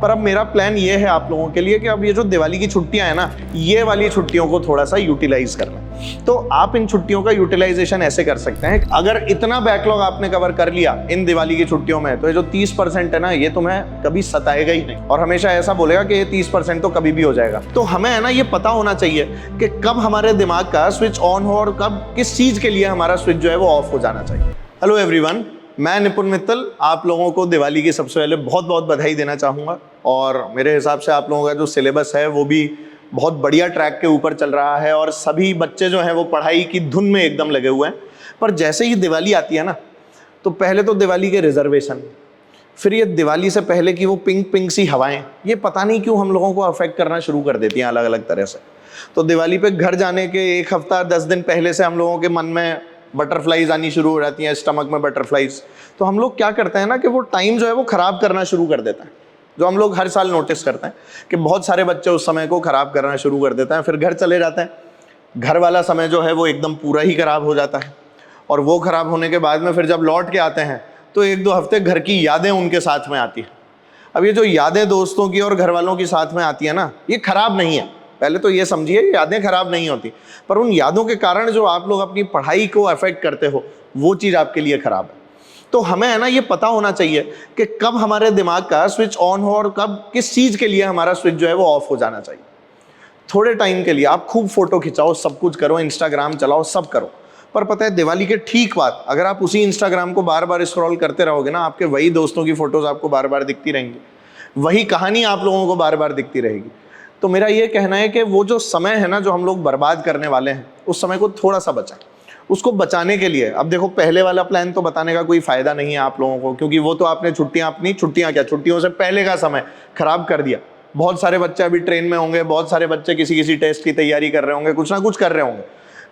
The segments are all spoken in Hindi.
पर अब मेरा प्लान ये है आप लोगों के लिए कि अब ये जो दिवाली की छुट्टियां हैं ना, ये वाली छुट्टियों को थोड़ा सा यूटिलाइज करना। तो आप इन छुट्टियों का यूटिलाइजेशन ऐसे कर सकते हैं, अगर इतना बैकलॉग आपने कवर कर लिया इन दिवाली की छुट्टियों में, तो ये जो 30% है ना, ये तुम्हें कभी सताएगा ही नहीं और हमेशा ऐसा बोलेगा कि ये 30% तो कभी भी हो जाएगा। तो हमें है ना ये पता होना चाहिए कि कब हमारे दिमाग का स्विच ऑन हो और कब किस चीज के लिए हमारा स्विच जो है वो ऑफ हो जाना चाहिए। हेलो एवरीवन, मैं निपुण मित्तल आप लोगों को दिवाली की सबसे पहले बहुत बहुत बधाई देना चाहूँगा। और मेरे हिसाब से आप लोगों का जो सिलेबस है वो भी बहुत बढ़िया ट्रैक के ऊपर चल रहा है और सभी बच्चे जो हैं वो पढ़ाई की धुन में एकदम लगे हुए हैं। पर जैसे ही दिवाली आती है ना, तो पहले तो दिवाली के रिजर्वेशन, फिर ये दिवाली से पहले की वो पिंक पिंक सी हवाएं, ये पता नहीं क्यों हम लोगों को अफेक्ट करना शुरू कर देती हैं अलग अलग तरह से। तो दिवाली पे घर जाने के 1 हफ्ता 10 दिन पहले से हम लोगों के मन में बटरफ्लाईज आनी शुरू हो जाती हैं, स्टमक में बटरफ्लाईज। तो हम लोग क्या करते हैं ना कि वो टाइम जो है वो खराब करना शुरू कर देता है, जो हम लोग हर साल नोटिस करते हैं कि बहुत सारे बच्चे उस समय को खराब करना शुरू कर देते हैं। फिर घर चले जाते हैं, घर वाला समय जो है वो एकदम पूरा ही खराब हो जाता है। और वो खराब होने के बाद में फिर जब लौट के आते हैं तो 1-2 हफ्ते घर की यादें उनके साथ में आती है। अब ये जो यादें दोस्तों की और घर वालों की साथ में आती है ना, ये खराब नहीं है। पहले तो ये समझिए, यादें खराब नहीं होती, पर उन यादों के कारण जो आप लोग अपनी पढ़ाई को अफेक्ट करते हो, वो चीज़ आपके लिए खराब है। तो हमें है ना ये पता होना चाहिए कि कब हमारे दिमाग का स्विच ऑन हो और कब किस चीज़ के लिए हमारा स्विच जो है वो ऑफ हो जाना चाहिए। थोड़े टाइम के लिए आप खूब फोटो खिंचाओ, सब कुछ करो, इंस्टाग्राम चलाओ, सब करो, पर पता है दिवाली के ठीक बाद अगर आप उसी इंस्टाग्राम को बार बार स्क्रॉल करते रहोगे ना, आपके वही दोस्तों की फोटोज आपको बार बार दिखती रहेंगी, वही कहानी आप लोगों को बार बार दिखती रहेगी। तो मेरा ये कहना है कि वो जो समय है ना जो हम लोग बर्बाद करने वाले हैं, उस समय को थोड़ा सा बचाएं। उसको बचाने के लिए अब देखो, पहले वाला प्लान तो बताने का कोई फायदा नहीं है आप लोगों को, क्योंकि वो तो आपने छुट्टियों से पहले का समय खराब कर दिया। बहुत सारे बच्चे अभी ट्रेन में होंगे, बहुत सारे बच्चे किसी टेस्ट की तैयारी कर रहे होंगे, कुछ ना कुछ कर रहे होंगे।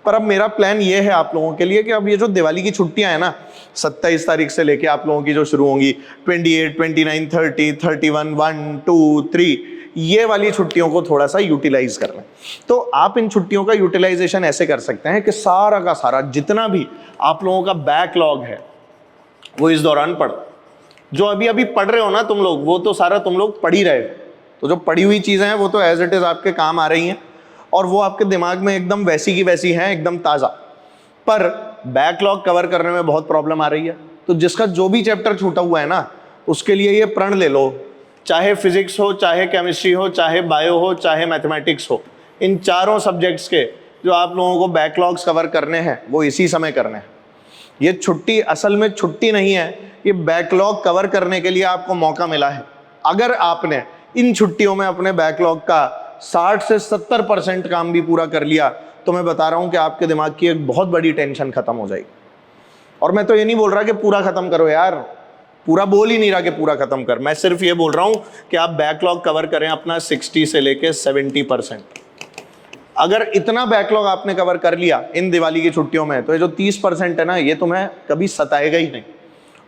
पर अब मेरा प्लान ये है आप लोगों के लिए कि अब ये जो दिवाली की छुट्टियां हैं ना, 27 तारीख से लेके आप लोगों की जो शुरू होंगी, 28, 29, 30, 31, 1, 2, 3, ये वाली छुट्टियों को थोड़ा सा यूटिलाइज कर लें। तो आप इन छुट्टियों का यूटिलाइजेशन ऐसे कर सकते हैं कि सारा का सारा जितना भी आप लोगों का बैकलॉग है वो इस दौरान पढ़ो। जो अभी अभी पढ़ रहे हो ना तुम लोग, वो तो सारा तुम लोग पढ़ ही रहे हो। तो जो पढ़ी हुई चीज़ें हैं वो तो एज इट इज़ आपके काम आ रही हैं और वो आपके दिमाग में एकदम वैसी की वैसी हैं, एकदम ताज़ा। पर बैकलॉग कवर करने में बहुत प्रॉब्लम आ रही है। तो जिसका जो भी चैप्टर छूटा हुआ है ना, उसके लिए ये प्रण ले लो, चाहे फिजिक्स हो, चाहे केमिस्ट्री हो, चाहे बायो हो, चाहे मैथमेटिक्स हो, इन चारों सब्जेक्ट्स के जो आप लोगों को बैकलॉग्स कवर करने हैं वो इसी समय करने हैं। ये छुट्टी असल में छुट्टी नहीं है, ये बैकलॉग कवर करने के लिए आपको मौका मिला है। अगर आपने इन छुट्टियों में अपने बैकलॉग का 60 से 70% काम भी पूरा कर लिया, तो मैं बता रहा हूं कि आपके दिमाग की एक बहुत बड़ी टेंशन खत्म हो जाएगी। और मैं तो ये नहीं बोल रहा कि पूरा खत्म करो यार, पूरा बोल ही नहीं रहा कि पूरा खत्म कर, मैं सिर्फ ये बोल रहा हूं कि आप बैकलॉग कवर करें अपना 60 से लेके 70%। अगर इतना बैकलॉग आपने कवर कर लिया इन दिवाली की छुट्टियों में, तो ये जो 30% है ना, ये तुम्हें कभी सताएगा ही नहीं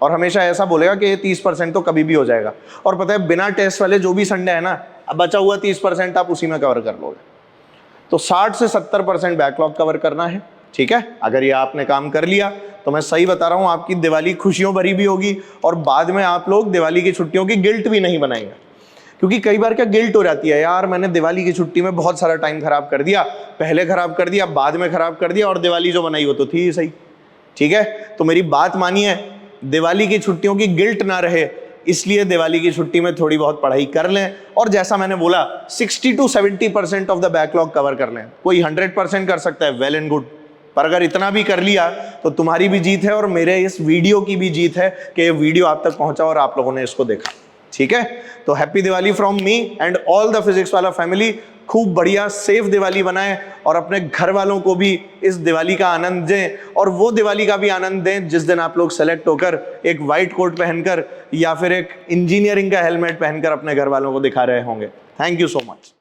और हमेशा ऐसा बोलेगा कि ये 30% तो कभी भी हो जाएगा। और पता है, बिना टेस्ट वाले जो भी संडे है ना, अब बचा हुआ 30% आप उसी में कवर कर लोगे। तो 60 से 70% बैकलॉग कवर करना है, ठीक है। अगर ये आपने काम कर लिया तो मैं सही बता रहा हूं, आपकी दिवाली खुशियों भरी भी होगी और बाद में आप लोग दिवाली की छुट्टियों की गिल्ट भी नहीं बनाएंगे। क्योंकि कई बार क्या गिल्ट हो जाती है, यार मैंने दिवाली की छुट्टी में बहुत सारा टाइम खराब कर दिया, पहले खराब कर दिया, बाद में खराब कर दिया, और दिवाली जो बनाई वो तो थी ही सही, ठीक है। तो मेरी बात मानिए, दिवाली की छुट्टियों की गिल्ट ना रहे, इसलिए दिवाली की छुट्टी में थोड़ी बहुत पढ़ाई कर लें और जैसा मैंने बोला 60 to 70% of the backlog cover कर लें। कोई 100% कर सकता है, वेल एंड गुड, पर अगर इतना भी कर लिया तो तुम्हारी भी जीत है और मेरे इस वीडियो की भी जीत है कि ये वीडियो आप तक पहुंचा और आप लोगों ने इसको देखा, ठीक है। तो happy Diwali from me and all the physics वाला फैमिली। खूब बढ़िया सेफ दिवाली बनाएं और अपने घर वालों को भी इस दिवाली का आनंद दें, और वो दिवाली का भी आनंद दें जिस दिन आप लोग सेलेक्ट होकर एक व्हाइट कोट पहनकर या फिर एक इंजीनियरिंग का हेलमेट पहनकर अपने घर वालों को दिखा रहे होंगे। Thank you so much.